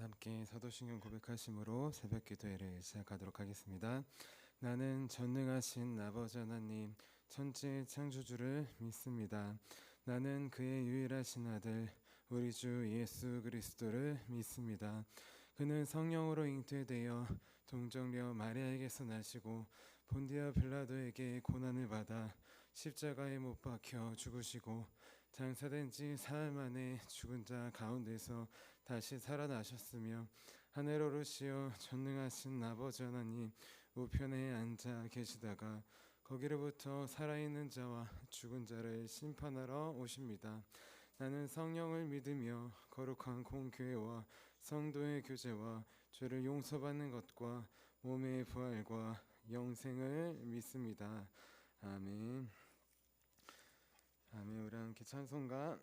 함께 사도신경 고백하심으로 새벽 기도회를 시작하도록 하겠습니다. 나는 전능하신 아버지 하나님 천지의 창조주를 믿습니다. 나는 그의 유일하신 아들 우리 주 예수 그리스도를 믿습니다. 그는 성령으로 잉태되어 동정녀 마리아에게서 나시고 본디아 빌라도에게 고난을 받아 십자가에 못 박혀 죽으시고 장사된 지 사흘 만에 죽은 자 가운데서 다시 살아나셨으며 하늘 오르시어 전능하신 아버지 하나님 우편에 앉아 계시다가 거기로부터 살아있는 자와 죽은 자를 심판하러 오십니다. 나는 성령을 믿으며 거룩한 공교회와 성도의 교제와 죄를 용서받는 것과 몸의 부활과 영생을 믿습니다. 아멘. 아멘. 우리 함께 찬송가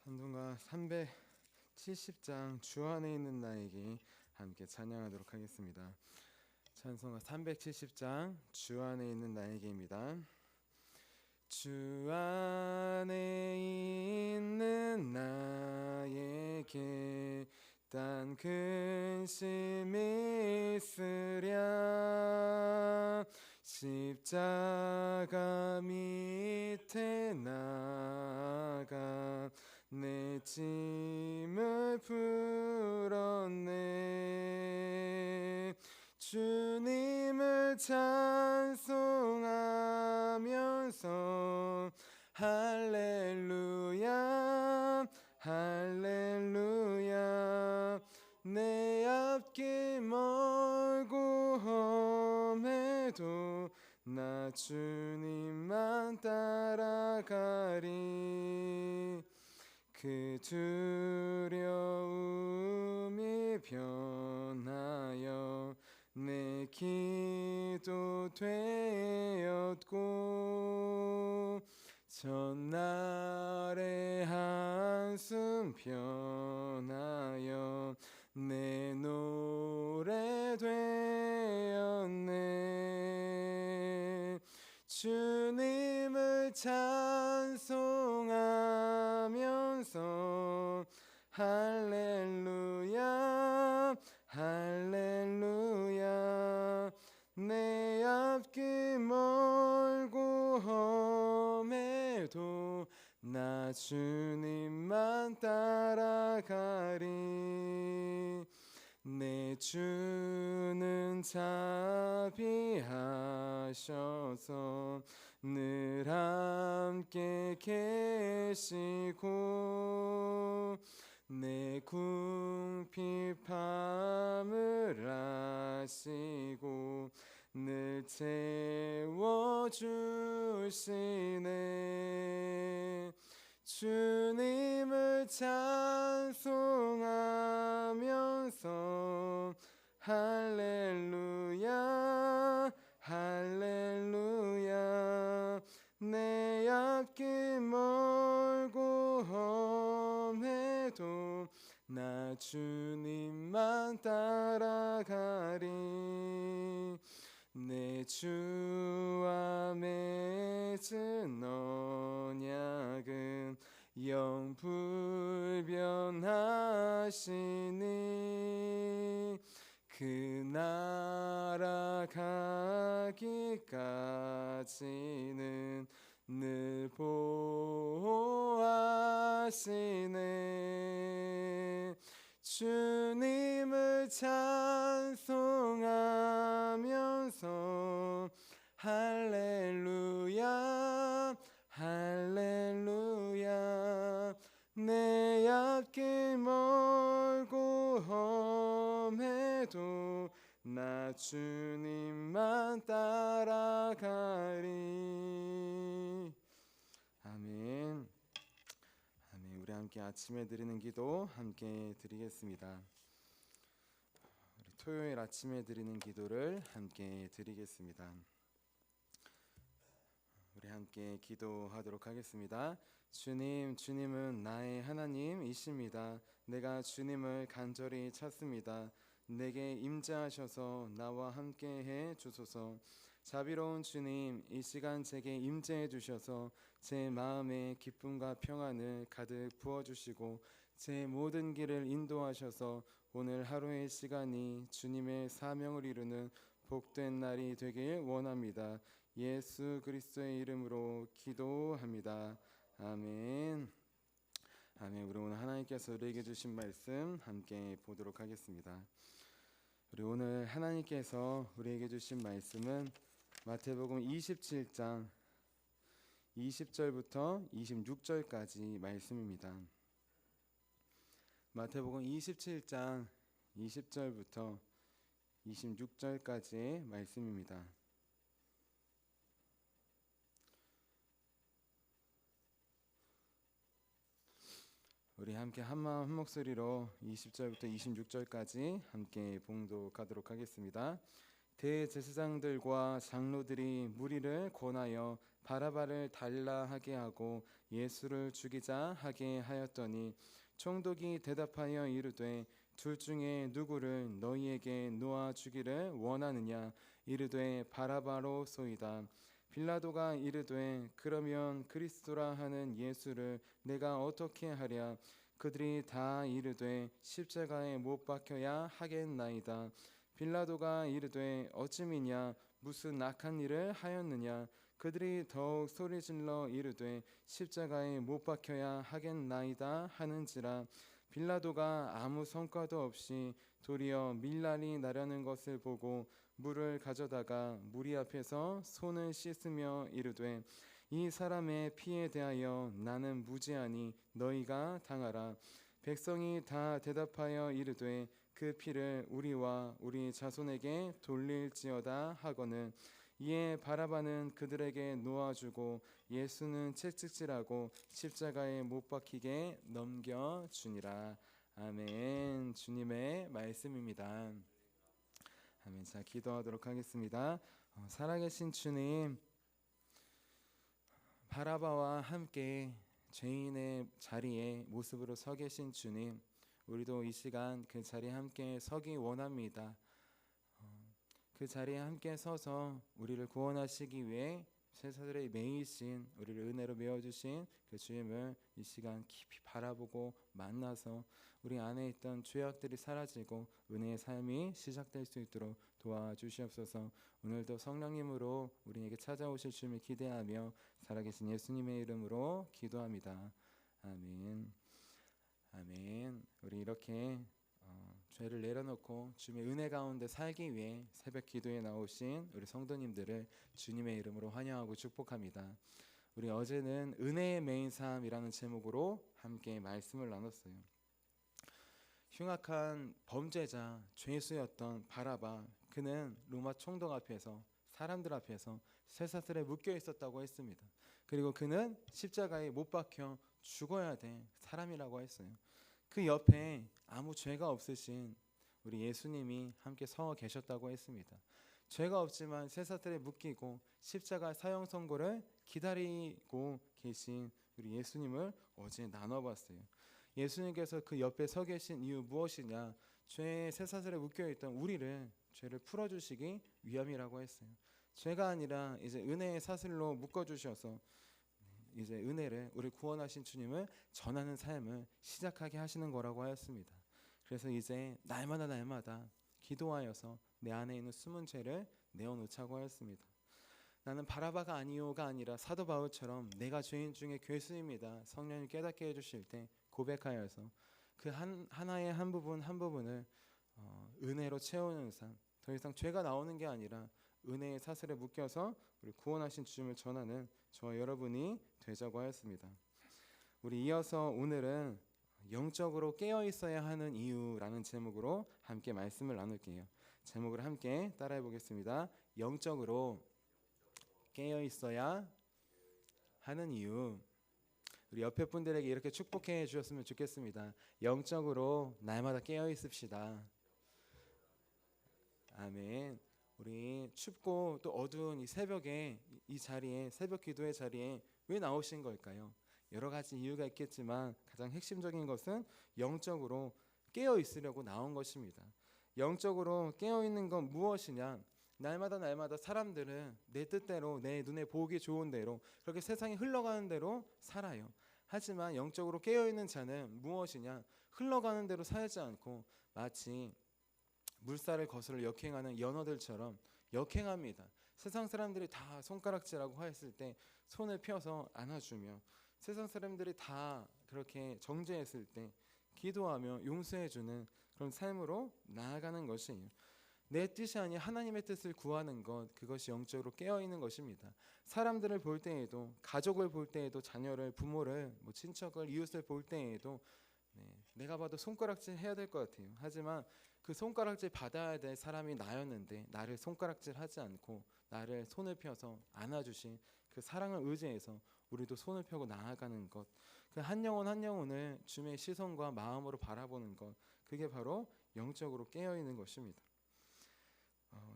찬송가 370장 주 안에 있는 나에게 함께 찬양하도록 하겠습니다. 찬송가 370장 주 안에 있는 나에게입니다. 주 안에 있는 나에게 딴 근심이 있으랴 십자가 밑에 나가 내 짐을 풀었네. 주님을 찬송하면서 할렐루야 할렐루야 내 앞길 멀고 험해도 나 주님만 따라가리. 그 두려움이 변하여 내 기도 되었고 전날의 한숨 변하여 내 노래 되었네. 주님을 찬송하면서 할렐루야 할렐루야 내 앞길 멀고 험해도 나 주님만 따라가리. 내 주는 자비하셔서 늘 함께 계시고 내 궁핍함을 아시고 늘 채워주시네. 주님을 찬송하면서 할렐루야 할렐루야 내 앞길 멀고 험해도 나 주님만 따라가리. 내 주와 맺은 언약은 영불변하시니 그 나라 가기까지는 늘 보호하시네. 주님을 찬송하면서 할렐루야 할렐루야 내 앞길 멀고 험해도 나 주님만 따라가리. 아멘. 아멘. 우리 함께 아침에 드리는 기도 함께 드리겠습니다. 우리 토요일 아침에 드리는 기도를 함께 드리겠습니다. 우리 함께 기도하도록 하겠습니다. 주님, 주님은 나의 하나님이십니다. 내가 주님을 간절히 찾습니다. 내게 임재하셔서 나와 함께해 주소서. 자비로운 주님, 이 시간 제게 임재해 주셔서 제 마음에 기쁨과 평안을 가득 부어주시고 제 모든 길을 인도하셔서 오늘 하루의 시간이 주님의 사명을 이루는 복된 날이 되길 원합니다. 예수 그리스도의 이름으로 기도합니다. 아멘. 아멘. 우리 오늘 하나님께서 우리에게 주신 말씀 함께 보도록 하겠습니다. 우리 오늘 하나님께서 우리에게 주신 말씀은 마태복음 27장 20절부터 26절까지 말씀입니다. 마태복음 27장 20절부터 26절까지의 말씀입니다. 우리 함께 한마음 한목소리로 20절부터 26절까지 함께 봉독하도록 하겠습니다. 대제사장들과 장로들이 무리를 권하여 바라바를 달라 하게 하고 예수를 죽이자 하게 하였더니 총독이 대답하여 이르되 둘 중에 누구를 너희에게 놓아 주기를 원하느냐? 이르되 바라바로소이다. 빌라도가 이르되 그러면 그리스도라 하는 예수를 내가 어떻게 하랴? 그들이 다 이르되 십자가에 못 박혀야 하겠나이다. 빌라도가 이르되 어찌미냐? 무슨 악한 일을 하였느냐? 그들이 더욱 소리질러 이르되 십자가에 못 박혀야 하겠나이다 하는지라. 빌라도가 아무 성과도 없이 도리어 밀란이 나려는 것을 보고 물을 가져다가 무리 앞에서 손을 씻으며 이르되 이 사람의 피에 대하여 나는 무죄하니 너희가 당하라. 백성이 다 대답하여 이르되 그 피를 우리와 우리 자손에게 돌릴지어다 하거늘. 이에 바라바는 그들에게 놓아주고 예수는 채찍질하고 십자가에 못 박히게 넘겨주니라. 아멘. 주님의 말씀입니다. 아멘. 자, 기도하도록 하겠습니다. 살아계신 주님, 바라바와 함께 죄인의 자리에 모습으로 서 계신 주님, 우리도 이 시간 그 자리에 함께 서기 원합니다. 그 자리에 함께 서서 우리를 구원하시기 위해 세사들의 매이신 우리를 은혜로 메워주신 그 주님을 이 시간 깊이 바라보고 만나서 우리 안에 있던 죄악들이 사라지고 은혜의 삶이 시작될 수 있도록 도와주시옵소서. 오늘도 성령님으로 우리에게 찾아오실 주님을 기대하며 살아계신 예수님의 이름으로 기도합니다. 아멘. 아멘. 우리 이렇게 죄를 내려놓고 주님의 은혜 가운데 살기 위해 새벽 기도에 나오신 우리 성도님들을 주님의 이름으로 환영하고 축복합니다. 우리 어제는 은혜의 메인 삶이라는 제목으로 함께 말씀을 나눴어요. 흉악한 범죄자 죄수였던 바라바, 그는 로마 총독 앞에서 사람들 앞에서 쇠사슬에 묶여 있었다고 했습니다. 그리고 그는 십자가에 못 박혀 죽어야 될 사람이라고 했어요. 그 옆에 아무 죄가 없으신 우리 예수님이 함께 서 계셨다고 했습니다. 죄가 없지만 쇠사슬에 묶이고 십자가 사형 선고를 기다리고 계신 우리 예수님을 어제 나눠봤어요. 예수님께서 그 옆에 서 계신 이유 무엇이냐? 죄의 쇠사슬에 묶여있던 우리를 죄를 풀어주시기 위함이라고 했어요. 죄가 아니라 이제 은혜의 사슬로 묶어주셔서 이제 은혜를, 우리 구원하신 주님을 전하는 삶을 시작하게 하시는 거라고 하였습니다. 그래서 이제 날마다 기도하여서 내 안에 있는 숨은 죄를 내어놓자고 하였습니다. 나는 바라바가 아니요가 아니라 사도 바울처럼 내가 죄인 중에 괴수입니다. 성령님 깨닫게 해주실 때 고백하여서 그 하나의 한 부분을 은혜로 채우는 삶, 더 이상 죄가 나오는 게 아니라 은혜의 사슬에 묶여서 우리 구원하신 주님을 전하는 저와 여러분이 되자고 하였습니다. 우리 이어서 오늘은 영적으로 깨어 있어야 하는 이유라는 제목으로 함께 말씀을 나눌게요. 제목을 함께 따라해 보겠습니다. 영적으로 깨어 있어야 하는 이유. 우리 옆에 분들에게 이렇게 축복해 주셨으면 좋겠습니다. 영적으로 날마다 깨어 있읍시다. 아멘. 우리 춥고 또 어두운 이 새벽에 이 자리에, 새벽 기도의 자리에 왜 나오신 걸까요? 여러 가지 이유가 있겠지만 가장 핵심적인 것은 영적으로 깨어 있으려고 나온 것입니다. 영적으로 깨어 있는 건 무엇이냐? 날마다 사람들은 내 뜻대로, 내 눈에 보기 좋은 대로 그렇게 세상이 흘러가는 대로 살아요. 하지만 영적으로 깨어있는 자는 무엇이냐? 흘러가는 대로 살지 않고 마치 물살을 거슬러 역행하는 연어들처럼 역행합니다. 세상 사람들이 다 손가락질하고 했을 때 손을 펴서 안아주며, 세상 사람들이 다 그렇게 정죄했을 때 기도하며 용서해주는 그런 삶으로 나아가는 것이에요. 내 뜻이 아닌 하나님의 뜻을 구하는 것, 그것이 영적으로 깨어있는 것입니다. 사람들을 볼 때에도, 가족을 볼 때에도, 자녀를, 부모를, 친척을, 이웃을 볼 때에도 내가 봐도 손가락질 해야 될 것 같아요. 하지만 그 손가락질 받아야 될 사람이 나였는데 나를 손가락질 하지 않고 나를 손을 펴서 안아주신 그 사랑을 의지해서 우리도 손을 펴고 나아가는 것, 그 한 영혼 한 영혼을 주님의 시선과 마음으로 바라보는 것, 그게 바로 영적으로 깨어있는 것입니다.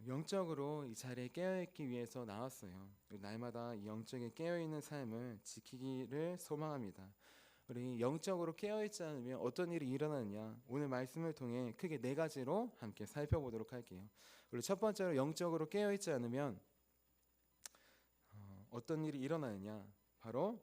영적으로 이 자리에 깨어있기 위해서 나왔어요. 날마다 이 영적에 깨어있는 삶을 지키기를 소망합니다. 우리 영적으로 깨어있지 않으면 어떤 일이 일어나느냐, 오늘 말씀을 통해 크게 4가지로 함께 살펴보도록 할게요. 우리 첫 번째로 영적으로 깨어있지 않으면 어떤 일이 일어나느냐, 바로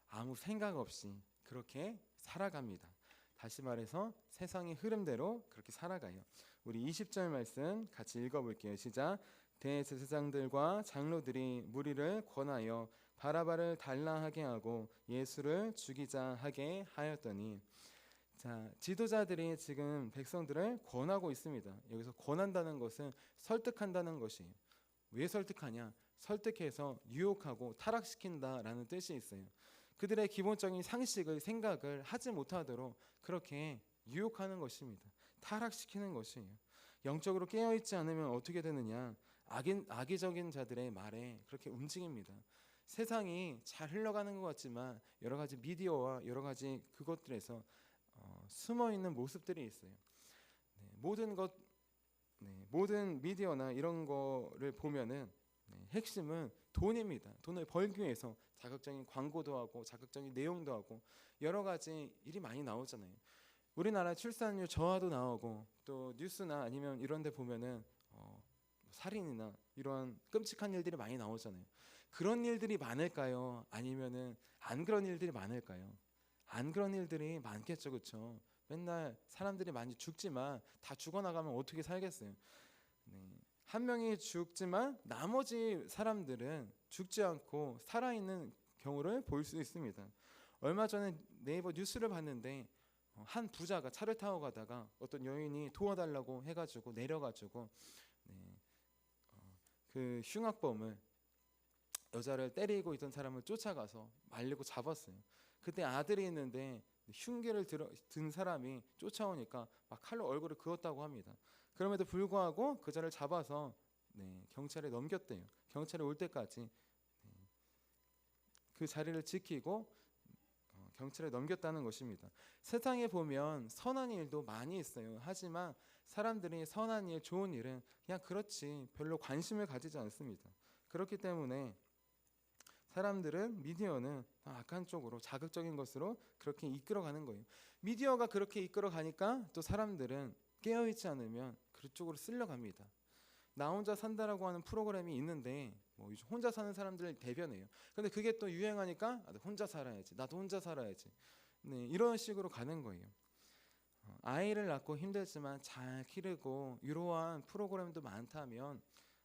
아무 생각 없이 그렇게 살아갑니다. 다시 말해서 세상의 흐름대로 그렇게 살아가요. 우리 20절 말씀 같이 읽어볼게요. 시작. 대제사장들과 장로들이 무리를 권하여 바라바를 달라하게 하고 예수를 죽이자 하게 하였더니, 자, 지도자들이 지금 백성들을 권하고 있습니다. 여기서 권한다는 것은 설득한다는 것이에요. 왜 설득하냐? 설득해서 유혹하고 타락시킨다라는 뜻이 있어요. 그들의 기본적인 상식을, 생각을 하지 못하도록 그렇게 유혹하는 것입니다. 타락시키는 것이에요. 영적으로 깨어있지 않으면 어떻게 되느냐? 악의적인 자들의 말에 그렇게 움직입니다. 세상이 잘 흘러가는 것 같지만 여러 가지 미디어와 여러 가지 그것들에서 숨어있는 모습들이 있어요. 모든 미디어나 이런 거를 보면은 핵심은 돈입니다. 돈을 벌기 위해서 자극적인 광고도 하고 자극적인 내용도 하고 여러 가지 일이 많이 나오잖아요. 우리나라 출산율 저하도 나오고 또 뉴스나 아니면 이런 데 보면은 살인이나 이런 끔찍한 일들이 많이 나오잖아요. 그런 일들이 많을까요? 아니면은 안 그런 일들이 많을까요? 안 그런 일들이 많겠죠, 그렇죠? 맨날 사람들이 많이 죽지만 다 죽어나가면 어떻게 살겠어요? 한 명이 죽지만 나머지 사람들은 죽지 않고 살아있는 경우를 볼 수 있습니다. 얼마 전에 네이버 뉴스를 봤는데 한 부자가 차를 타고 가다가 어떤 여인이 도와달라고 해가지고 내려가지고 그 흉악범을, 여자를 때리고 있던 사람을 쫓아가서 말리고 잡았어요. 그때 아들이 있는데 흉기를 든 사람이 쫓아오니까 막 칼로 얼굴을 그었다고 합니다. 그럼에도 불구하고 그자를 잡아서 경찰에 넘겼대요. 경찰이 올 때까지 그 자리를 지키고 경찰에 넘겼다는 것입니다. 세상에 보면 선한 일도 많이 있어요. 하지만 사람들이 선한 일, 좋은 일은 그냥 그렇지 별로 관심을 가지지 않습니다. 그렇기 때문에 사람들은, 미디어는 악한 쪽으로, 자극적인 것으로 그렇게 이끌어가는 거예요. 미디어가 그렇게 이끌어가니까 또 사람들은 깨어있지 않으면 그쪽으로 쓸려갑니다. 나 혼자 산다라고 하는 프로그램이 있는데 혼자 사는 사람들을 대변해요. 근데 그게 또 유행하니까 혼자 살아야지, 나도 혼자 살아야지, 이런 식으로 가는 거예요. 아이를 낳고 힘들지만 잘 기르고 이러한 프로그램도 많다면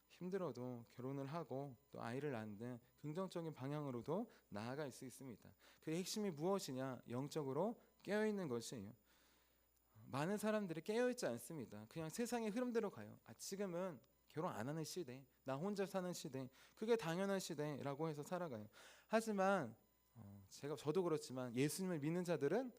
힘들어도 결혼을 하고 또 아이를 낳는 긍정적인 방향으로도 나아갈 수 있습니다. 그 핵심이 무엇이냐? 영적으로 깨어있는 것이에요. 많은 사람들이 깨어있지 않습니다. 그냥 세상의 흐름대로 가요. 지금은 결혼 안 하는 시대, 나 혼자 사는 시대, 그게 당연한 시대라고 해서 살아가요. 하지만 저도 그렇지만 예수님을 믿는 자들은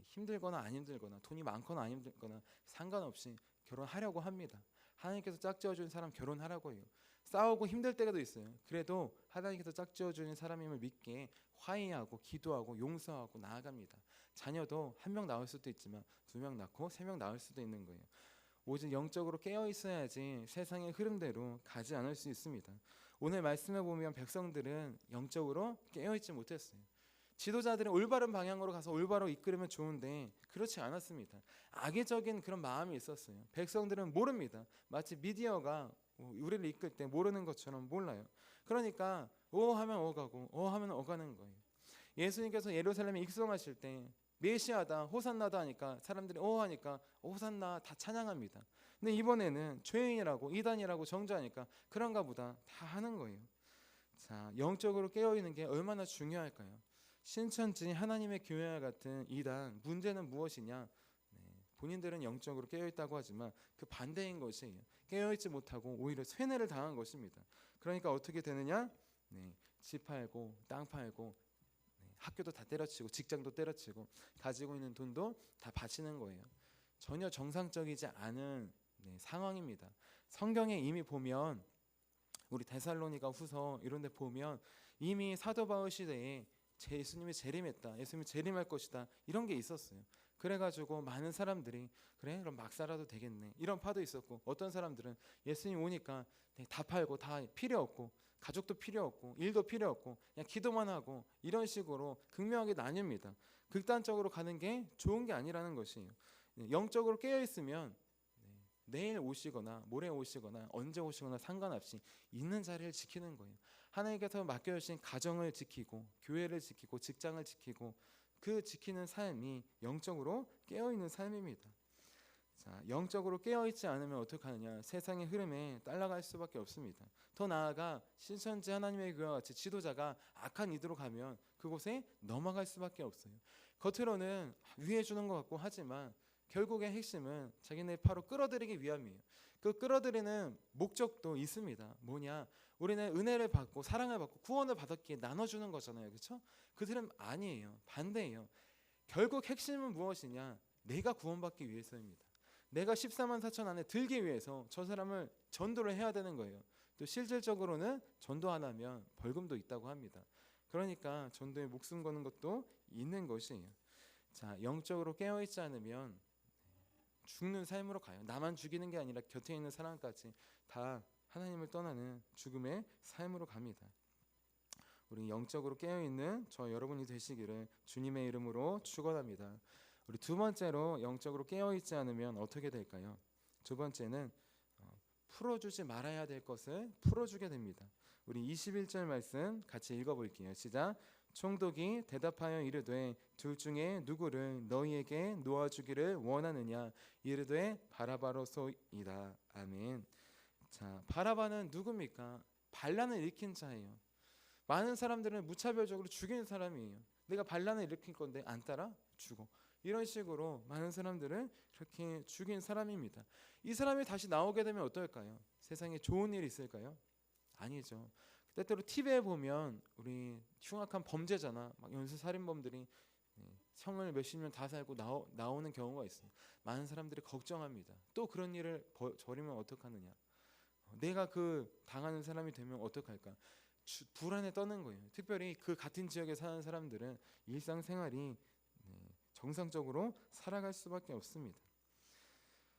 힘들거나 안 힘들거나 돈이 많거나 안 힘들거나 상관없이 결혼하려고 합니다. 하나님께서 짝지어준 사람 결혼하라고 해요. 싸우고 힘들 때가 있어요. 그래도 하나님께서 짝지어주는 사람임을 믿게 화해하고 기도하고 용서하고 나아갑니다. 자녀도 1명 낳을 수도 있지만 2명 낳고 3명 낳을 수도 있는 거예요. 오직 영적으로 깨어 있어야지 세상의 흐름대로 가지 않을 수 있습니다. 오늘 말씀을 보면 백성들은 영적으로 깨어 있지 못했어요. 지도자들은 올바른 방향으로 가서 올바로 이끌으면 좋은데 그렇지 않았습니다. 악의적인 그런 마음이 있었어요. 백성들은 모릅니다. 마치 미디어가 우리를 이끌 때 모르는 것처럼 몰라요. 그러니까 오 하면 오가고 오 하면 오가는 거예요. 예수님께서 예루살렘에 입성하실 때 메시아다 호산나다 하니까 사람들이 오 하니까 호산나 다 찬양합니다. 근데 이번에는 죄인이라고 이단이라고 정죄하니까 그런가 보다 다 하는 거예요. 자, 영적으로 깨어있는 게 얼마나 중요할까요? 신천지 하나님의 교회와 같은 이단, 문제는 무엇이냐? 본인들은 영적으로 깨어있다고 하지만 그 반대인 것이에요. 깨어있지 못하고 오히려 쇠뇌를 당한 것입니다. 그러니까 어떻게 되느냐? 집 팔고 땅 팔고 학교도 다 때려치고 직장도 때려치고 가지고 있는 돈도 다 바치는 거예요. 전혀 정상적이지 않은 상황입니다. 성경에 이미 보면 우리 데살로니가 후서 이런 데 보면 이미 사도 바울 시대에 예수님이 재림했다, 예수님이 재림할 것이다 이런 게 있었어요. 그래가지고 많은 사람들이 그래 그럼 막 살아도 되겠네 이런 파도 있었고, 어떤 사람들은 예수님 오니까 다 팔고 다 필요 없고 가족도 필요 없고 일도 필요 없고 그냥 기도만 하고 이런 식으로 극명하게 나뉩니다. 극단적으로 가는 게 좋은 게 아니라는 것이에요. 영적으로 깨어있으면 내일 오시거나 모레 오시거나 언제 오시거나 상관없이 있는 자리를 지키는 거예요. 하나님께서 맡겨주신 가정을 지키고 교회를 지키고 직장을 지키고 그 지키는 삶이 영적으로 깨어있는 삶입니다. 자, 영적으로 깨어있지 않으면 어떻게 하느냐? 세상의 흐름에 따라갈 수밖에 없습니다. 더 나아가 신천지 하나님의 교회와 같이 지도자가 악한 이도로 가면 그곳에 넘어갈 수밖에 없어요. 겉으로는 위해 주는 것 같고 하지만 결국의 핵심은 자기네 바로 끌어들이기 위함이에요. 그 끌어들이는 목적도 있습니다. 뭐냐? 우리는 은혜를 받고 사랑을 받고 구원을 받았기에 나눠주는 거잖아요. 그렇죠? 그들은 아니에요. 반대예요. 결국 핵심은 무엇이냐? 내가 구원받기 위해서입니다. 내가 14만 4천 안에 들기 위해서 저 사람을 전도를 해야 되는 거예요. 또 실질적으로는 전도 안 하면 벌금도 있다고 합니다. 그러니까 전도에 목숨 거는 것도 있는 것이에요. 자, 영적으로 깨어있지 않으면 죽는 삶으로 가요. 나만 죽이는 게 아니라 곁에 있는 사람까지 다 하나님을 떠나는 죽음의 삶으로 갑니다. 우리 영적으로 깨어있는 저 여러분이 되시기를 주님의 이름으로 축원합니다. 우리 두 번째로 영적으로 깨어있지 않으면 어떻게 될까요? 두 번째는 풀어주지 말아야 될 것을 풀어주게 됩니다. 우리 21절 말씀 같이 읽어볼게요. 시작. 총독이 대답하여 이르되 둘 중에 누구를 너희에게 놓아주기를 원하느냐? 이르되 바라바로소이다. 아멘. 자, 바라바는 누굽니까? 반란을 일으킨 자예요. 많은 사람들은 무차별적으로 죽이는 사람이에요. 내가 반란을 일으킬 건데 안 따라 죽어. 이런 식으로 많은 사람들은 그렇게 죽인 사람입니다. 이 사람이 다시 나오게 되면 어떨까요? 세상에 좋은 일이 있을까요? 아니죠. 때때로 TV에 보면 우리 흉악한 범죄자나 막 연쇄살인범들이 형을 몇십 년 다 살고 나오는 경우가 있어요. 많은 사람들이 걱정합니다. 또 그런 일을 저리면 어떡하느냐? 내가 그 당하는 사람이 되면 어떡할까? 불안에 떠는 거예요. 특별히 그 같은 지역에 사는 사람들은 일상생활이 정상적으로 살아갈 수밖에 없습니다.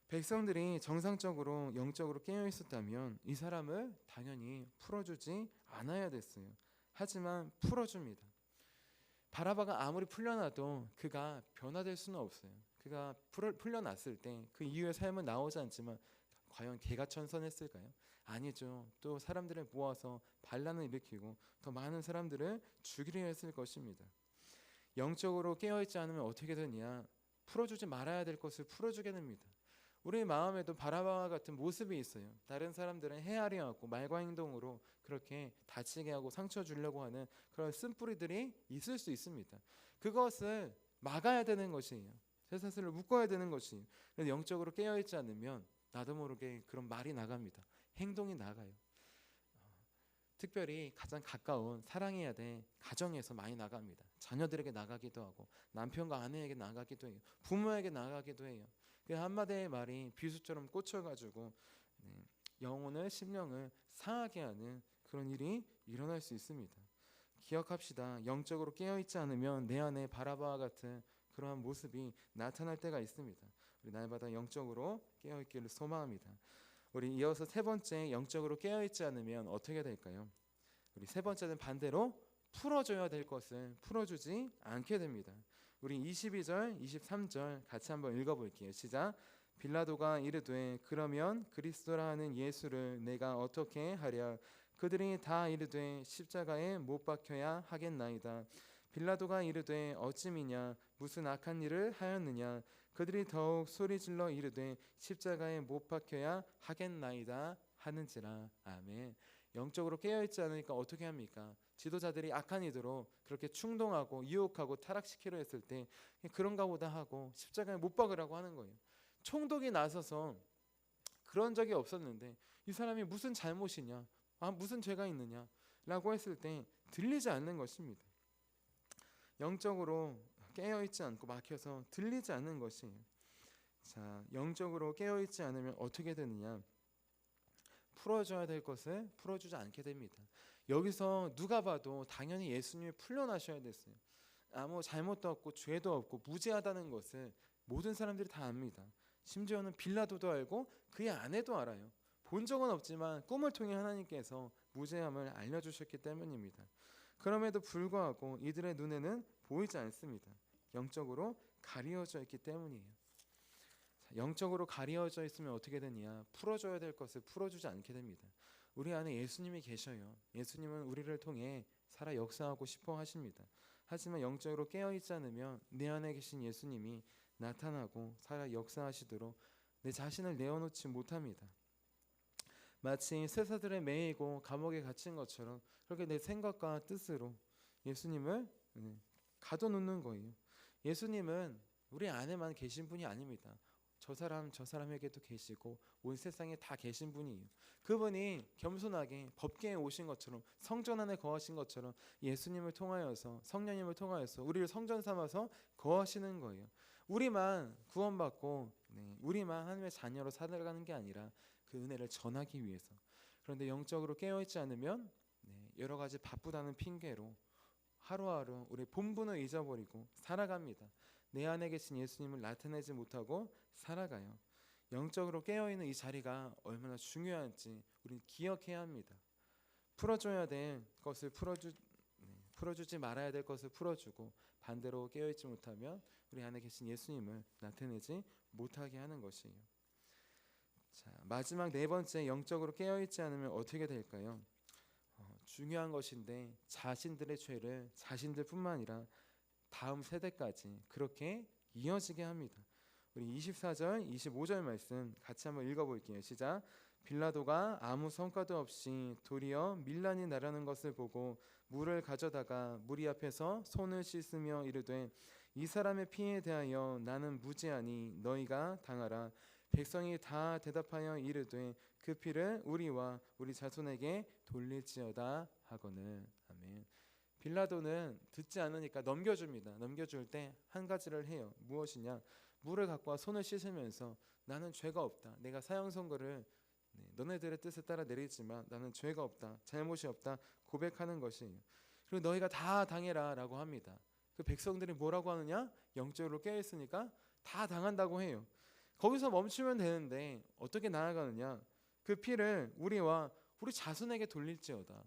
백성들이 정상적으로 영적으로 깨어 있었다면 이 사람을 당연히 풀어주지 않아야 됐어요. 하지만 풀어줍니다. 바라바가 아무리 풀려나도 그가 변화될 수는 없어요. 그가 풀려났을 때 그 이후의 삶은 나오지 않지만 과연 개가 천선했을까요? 아니죠. 또 사람들을 모아서 반란을 일으키고 더 많은 사람들을 죽이려 했을 것입니다. 영적으로 깨어있지 않으면 어떻게 되냐? 풀어주지 말아야 될 것을 풀어주게 됩니다. 우리 마음에도 바라바와 같은 모습이 있어요. 다른 사람들은 헤아려 하고 말과 행동으로 그렇게 다치게 하고 상처 주려고 하는 그런 쓴뿌리들이 있을 수 있습니다. 그것을 막아야 되는 것이에요. 쇠사슬을 묶어야 되는 것이에요. 그래서 영적으로 깨어있지 않으면 나도 모르게 그런 말이 나갑니다. 행동이 나가요. 특별히 가장 가까운 사랑해야 될 가정에서 많이 나갑니다. 자녀들에게 나가기도 하고 남편과 아내에게 나가기도 해요. 부모에게 나가기도 해요. 그 한마디의 말이 비수처럼 꽂혀가지고 영혼을 심령을 상하게 하는 그런 일이 일어날 수 있습니다. 기억합시다. 영적으로 깨어있지 않으면 내 안에 바라바와 같은 그러한 모습이 나타날 때가 있습니다. 우리 날마다 영적으로 깨어있기를 소망합니다. 우리 이어서 세 번째, 영적으로 깨어있지 않으면 어떻게 될까요? 우리 세 번째는 반대로 풀어줘야 될 것을 풀어주지 않게 됩니다. 우리 22절, 23절 같이 한번 읽어볼게요. 시작. 빌라도가 이르되 그러면 그리스도라 하는 예수를 내가 어떻게 하랴. 그들이 다 이르되 십자가에 못 박혀야 하겠나이다. 빌라도가 이르되 어찌미냐 무슨 악한 일을 하였느냐. 그들이 더욱 소리질러 이르되 십자가에 못 박혀야 하겠나이다 하는지라. 아멘. 영적으로 깨어있지 않으니까 어떻게 합니까? 지도자들이 악한 이들로 그렇게 충동하고 유혹하고 타락시키려 했을 때 그런가 보다 하고 십자가에 못 박으라고 하는 거예요. 총독이 나서서 그런 적이 없었는데 이 사람이 무슨 잘못이냐, 무슨 죄가 있느냐 라고 했을 때 들리지 않는 것입니다. 영적으로 깨어있지 않고 막혀서 들리지 않는 것이에요. 자, 영적으로 깨어있지 않으면 어떻게 되느냐? 풀어줘야 될 것을 풀어주지 않게 됩니다. 여기서 누가 봐도 당연히 예수님이 풀려나셔야 됐어요. 아무 잘못도 없고 죄도 없고 무죄하다는 것을 모든 사람들이 다 압니다. 심지어는 빌라도도 알고 그의 아내도 알아요. 본 적은 없지만 꿈을 통해 하나님께서 무죄함을 알려주셨기 때문입니다. 그럼에도 불구하고 이들의 눈에는 보이지 않습니다. 영적으로 가리워져 있기 때문이에요. 영적으로 가리워져 있으면 어떻게 되느냐? 풀어줘야 될 것을 풀어주지 않게 됩니다. 우리 안에 예수님이 계셔요. 예수님은 우리를 통해 살아 역사하고 싶어 하십니다. 하지만 영적으로 깨어있지 않으면 내 안에 계신 예수님이 나타나고 살아 역사하시도록 내 자신을 내어놓지 못합니다. 마치 쇠사슬에 매이고 감옥에 갇힌 것처럼 그렇게 내 생각과 뜻으로 예수님을 가둬놓는 거예요. 예수님은 우리 안에만 계신 분이 아닙니다. 저 사람에게도 계시고 온 세상에 다 계신 분이에요. 그분이 겸손하게 법궤에 오신 것처럼 성전 안에 거하신 것처럼 예수님을 통하여서 성령님을 통하여서 우리를 성전 삼아서 거하시는 거예요. 우리만 구원받고 우리만 하나님의 자녀로 살아가는 게 아니라 그 은혜를 전하기 위해서. 그런데 영적으로 깨어있지 않으면 여러 가지 바쁘다는 핑계로 하루하루 우리 본분을 잊어버리고 살아갑니다. 내 안에 계신 예수님을 나타내지 못하고 살아가요. 영적으로 깨어있는 이 자리가 얼마나 중요한지 우리는 기억해야 합니다. 풀어줘야 될 것을 풀어주지 말아야 될 것을 풀어주고 반대로 깨어있지 못하면 우리 안에 계신 예수님을 나타내지 못하게 하는 것이에요. 자, 마지막 네 번째, 영적으로 깨어있지 않으면 어떻게 될까요? 중요한 것인데 자신들의 죄를 자신들뿐만 아니라 다음 세대까지 그렇게 이어지게 합니다. 우리 24절, 25절 말씀 같이 한번 읽어볼게요. 시작. 빌라도가 아무 성과도 없이 도리어 밀란이 나라는 것을 보고 물을 가져다가 무리 앞에서 손을 씻으며 이르되 이 사람의 피에 대하여 나는 무죄하니 너희가 당하라. 백성이 다 대답하여 이르되 그 피를 우리와 우리 자손에게 돌릴지어다 하거늘. 아멘. 빌라도는 듣지 않으니까 넘겨줍니다. 넘겨줄 때 한 가지를 해요. 무엇이냐? 물을 갖고 와 손을 씻으면서 나는 죄가 없다. 내가 사형 선고를 너네들의 뜻에 따라 내리지만 나는 죄가 없다. 잘못이 없다. 고백하는 것이에요. 그리고 너희가 다 당해라 라고 합니다. 그 백성들이 뭐라고 하느냐? 영적으로 깨어있으니까 다 당한다고 해요. 거기서 멈추면 되는데 어떻게 나아가느냐? 그 피를 우리와 우리 자손에게 돌릴지어다.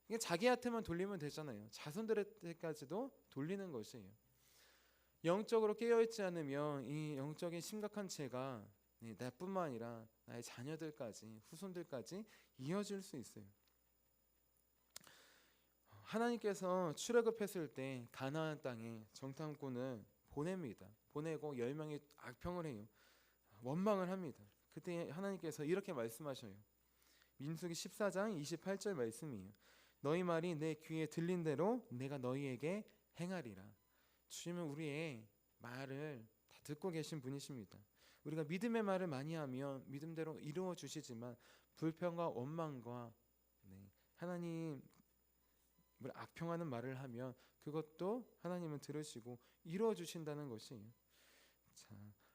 이게 자기한테만 돌리면 되잖아요. 자손들에게까지도 돌리는 것이에요. 영적으로 깨어있지 않으면 이 영적인 심각한 죄가 나뿐만 아니라 나의 자녀들까지 후손들까지 이어질 수 있어요. 하나님께서 출애굽했을 때 가나안 땅에 정탐꾼을 보냅니다. 보내고 10명이 악평을 해요. 원망을 합니다. 그때 하나님께서 이렇게 말씀하셔요. 민수기 14장 28절 말씀이에요. 너희 말이 내 귀에 들린 대로 내가 너희에게 행하리라. 주님은 우리의 말을 다 듣고 계신 분이십니다. 우리가 믿음의 말을 많이 하면 믿음대로 이루어 주시지만 불평과 원망과 하나님을 악평하는 말을 하면 그것도 하나님은 들으시고 이루어 주신다는 것이에요. 자,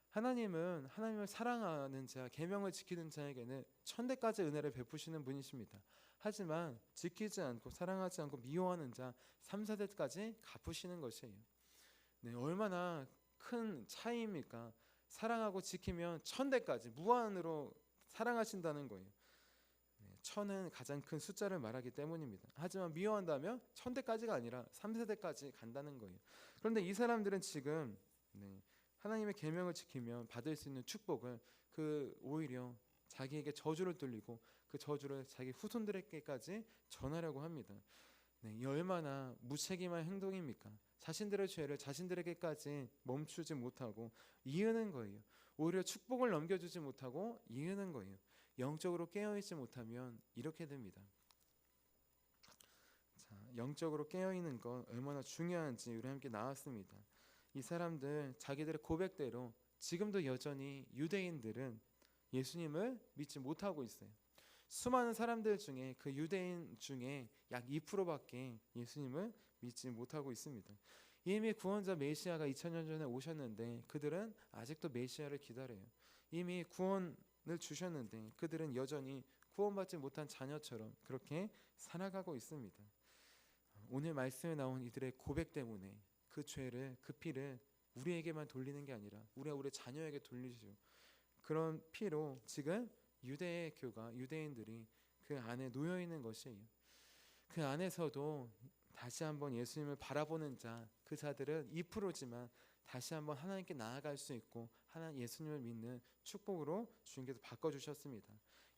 하나님은 하나님을 사랑하는 자, 계명을 지키는 자에게는 1000대까지 은혜를 베푸시는 분이십니다. 하지만 지키지 않고 사랑하지 않고 미워하는 자 3, 4대까지 갚으시는 것이에요. 얼마나 큰 차이입니까? 사랑하고 지키면 1000대까지 무한으로 사랑하신다는 거예요. 1000은 가장 큰 숫자를 말하기 때문입니다. 하지만 미워한다면 1000대까지가 아니라 3세대까지 간다는 거예요. 그런데 이 사람들은 지금 하나님의 계명을 지키면 받을 수 있는 축복을 오히려 자기에게 저주를 돌리고 그 저주를 자기 후손들에게까지 전하려고 합니다. 네, 이 얼마나 무책임한 행동입니까? 자신들의 죄를 자신들에게까지 멈추지 못하고 이으는 거예요. 오히려 축복을 넘겨주지 못하고 이으는 거예요. 영적으로 깨어있지 못하면 이렇게 됩니다. 자, 영적으로 깨어있는 건 얼마나 중요한지 우리 함께 나왔습니다. 이 사람들 자기들의 고백대로 지금도 여전히 유대인들은 예수님을 믿지 못하고 있어요. 수많은 사람들 중에 그 유대인 중에 약 2%밖에 예수님을 믿지 못하고 있습니다. 이미 구원자 메시아가 2000년 전에 오셨는데 그들은 아직도 메시아를 기다려요. 이미 구원을 주셨는데 그들은 여전히 구원받지 못한 자녀처럼 그렇게 살아가고 있습니다. 오늘 말씀에 나온 이들의 고백 때문에 그 죄를, 그 피를 우리에게만 돌리는 게 아니라 우리 자녀에게 돌리시죠. 그런 피로 지금 유대의 교가, 유대인들이 그 안에 놓여 있는 것이에요. 그 안에서도 다시 한번 예수님을 바라보는 자, 그 자들은 2%지만 다시 한번 하나님께 나아갈 수 있고 하나님 예수님을 믿는 축복으로 주님께서 바꿔주셨습니다.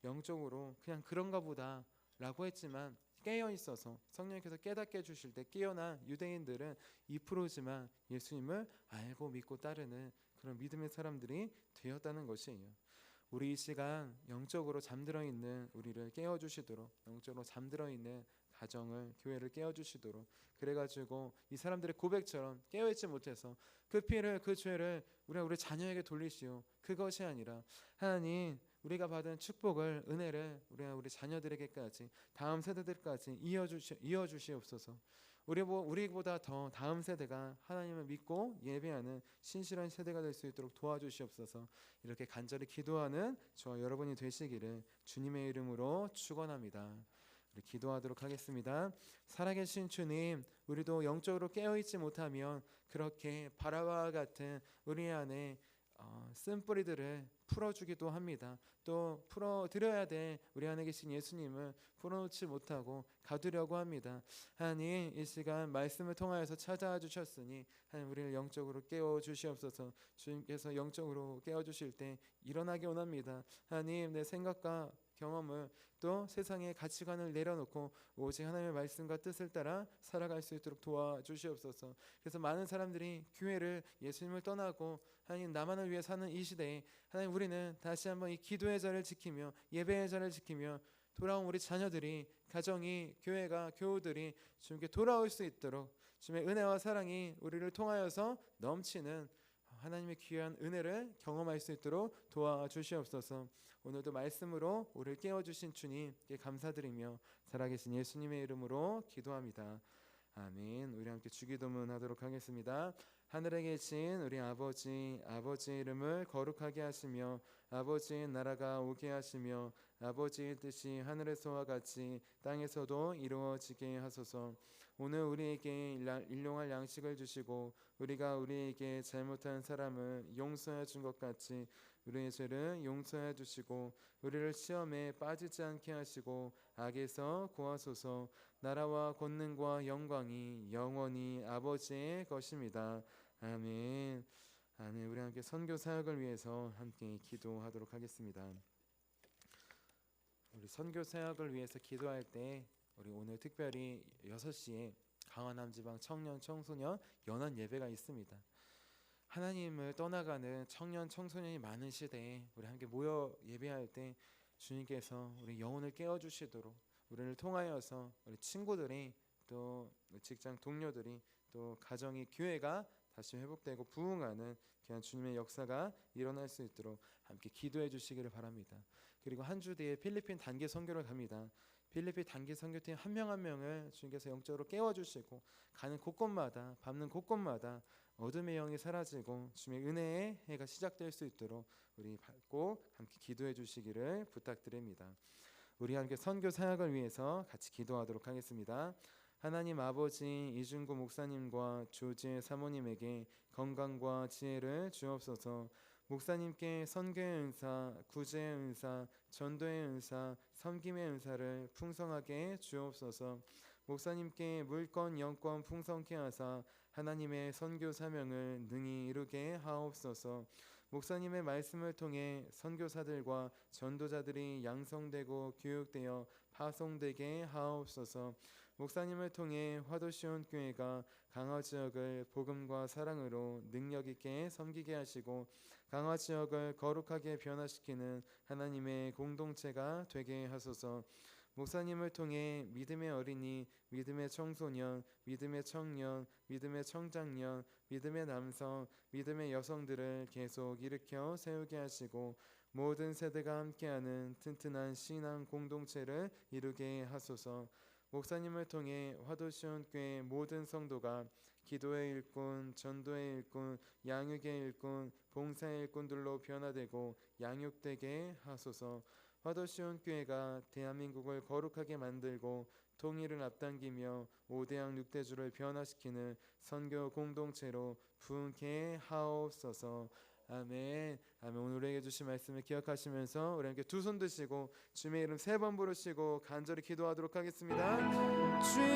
영적으로 그냥 그런가 보다 라고 했지만 깨어 있어서 성령께서 깨닫게 해주실 때 깨어난 유대인들은 2%지만 예수님을 알고 믿고 따르는 그런 믿음의 사람들이 되었다는 것이에요. 우리 이 시간 영적으로 잠들어 있는 우리를 깨워주시도록, 영적으로 잠들어 있는 가정을, 교회를 깨워주시도록, 그래가지고 이 사람들의 고백처럼 깨어있지 못해서 그 피를, 그 죄를 우리 자녀에게 돌리시오. 그것이 아니라 하나님 우리가 받은 축복을, 은혜를 우리 자녀들에게까지, 다음 세대들까지 이어주시옵소서. 우리보다 더 다음 세대가 하나님을 믿고 예배하는 신실한 세대가 될 수 있도록 도와주시옵소서. 이렇게 간절히 기도하는 저와 여러분이 되시기를 주님의 이름으로 축원합니다. 우리 기도하도록 하겠습니다. 살아계신 주님, 우리도 영적으로 깨어있지 못하면 그렇게 바라와 같은 우리 안에 쓴뿌리들을 풀어주기도 합니다. 또 풀어드려야 될 우리 안에 계신 예수님을 풀어놓지 못하고 가두려고 합니다. 하나님, 이 시간 말씀을 통하여서 찾아와 주셨으니 하나님 우리를 영적으로 깨워주시옵소서. 주님께서 영적으로 깨워주실 때 일어나기 원합니다. 하나님, 내 생각과 경험을 또 세상의 가치관을 내려놓고 오직 하나님의 말씀과 뜻을 따라 살아갈 수 있도록 도와주시옵소서. 그래서 많은 사람들이 교회를, 예수님을 떠나고 하나님 나만을 위해 사는 이 시대에 하나님 우리는 다시 한번 이 기도의 자리를 지키며 예배의 자리를 지키며 돌아온 우리 자녀들이, 가정이, 교회가, 교우들이 주님께 돌아올 수 있도록 주님의 은혜와 사랑이 우리를 통하여서 넘치는 하나님의 귀한 은혜를 경험할 수 있도록 도와주시옵소서. 오늘도 말씀으로 우리를 깨워주신 주님께 감사드리며 살아계신 예수님의 이름으로 기도합니다. 아멘. 우리 함께 주기도문 하도록 하겠습니다. 하늘에 계신 우리 아버지, 아버지의 이름을 거룩하게 하시며 아버지의 나라가 오게 하시며 아버지의 뜻이 하늘에서와 같이 땅에서도 이루어지게 하소서. 오늘 우리에게 일용할 양식을 주시고 우리가 우리에게 잘못한 사람을 용서해 준 것 같이 우리의 죄를 용서해 주시고 우리를 시험에 빠지지 않게 하시고 악에서 구하소서. 나라와 권능과 영광이 영원히 아버지의 것입니다. 아멘. 아멘. 우리 함께 선교 사역을 위해서 함께 기도하도록 하겠습니다. 우리 선교 사역을 위해서 기도할 때 우리 오늘 특별히 6시에 강화남지방 청년 청소년 연합 예배가 있습니다. 하나님을 떠나가는 청년 청소년이 많은 시대에 우리 함께 모여 예배할 때 주님께서 우리 영혼을 깨워주시도록 우리를 통하여서 우리 친구들이 또 직장 동료들이 또 가정이, 교회가 다시 회복되고 부흥하는 귀한 주님의 역사가 일어날 수 있도록 함께 기도해 주시기를 바랍니다. 그리고 한 주 뒤에 필리핀 단기 선교를 갑니다. 필리핀 단기 선교팀 한 명 한 명을 주님께서 영적으로 깨워주시고 가는 곳곳마다, 밟는 곳곳마다 어둠의 영이 사라지고 주님의 은혜의 해가 시작될 수 있도록 우리 밟고 함께 기도해 주시기를 부탁드립니다. 우리 함께 선교 사역을 위해서 같이 기도하도록 하겠습니다. 하나님 아버지, 이준구 목사님과 조지혜 사모님에게 건강과 지혜를 주옵소서. 목사님께 선교의 은사, 구제의 은사, 전도의 은사, 섬김의 은사를 풍성하게 주옵소서. 목사님께 물권 영권 풍성케 하사 하나님의 선교 사명을 능히 이루게 하옵소서. 목사님의 말씀을 통해 선교사들과 전도자들이 양성되고 교육되어 파송되게 하옵소서. 목사님을 통해 화도시온 교회가 강화 지역을 복음과 사랑으로 능력 있게 섬기게 하시고 강화 지역을 거룩하게 변화시키는 하나님의 공동체가 되게 하소서. 목사님을 통해 믿음의 어린이, 믿음의 청소년, 믿음의 청년, 믿음의 청장년, 믿음의 남성, 믿음의 여성들을 계속 일으켜 세우게 하시고 모든 세대가 함께하는 튼튼한 신앙 공동체를 이루게 하소서. 목사님을 통해 화도시온 교회 모든 성도가 기도의 일꾼, 전도의 일꾼, 양육의 일꾼, 봉사의 일꾼들로 변화되고 양육되게 하소서. 화도시온 교회가 대한민국을 거룩하게 만들고 통일을 앞당기며 5대양 6대주를 변화시키는 선교 공동체로 부흥케 하옵소서. 아멘. 아멘. 오늘 우리에게 주신 말씀을 기억하시면서 우리 함께 두 손 드시고 주님의 이름 3번 부르시고 간절히 기도하도록 하겠습니다. 주의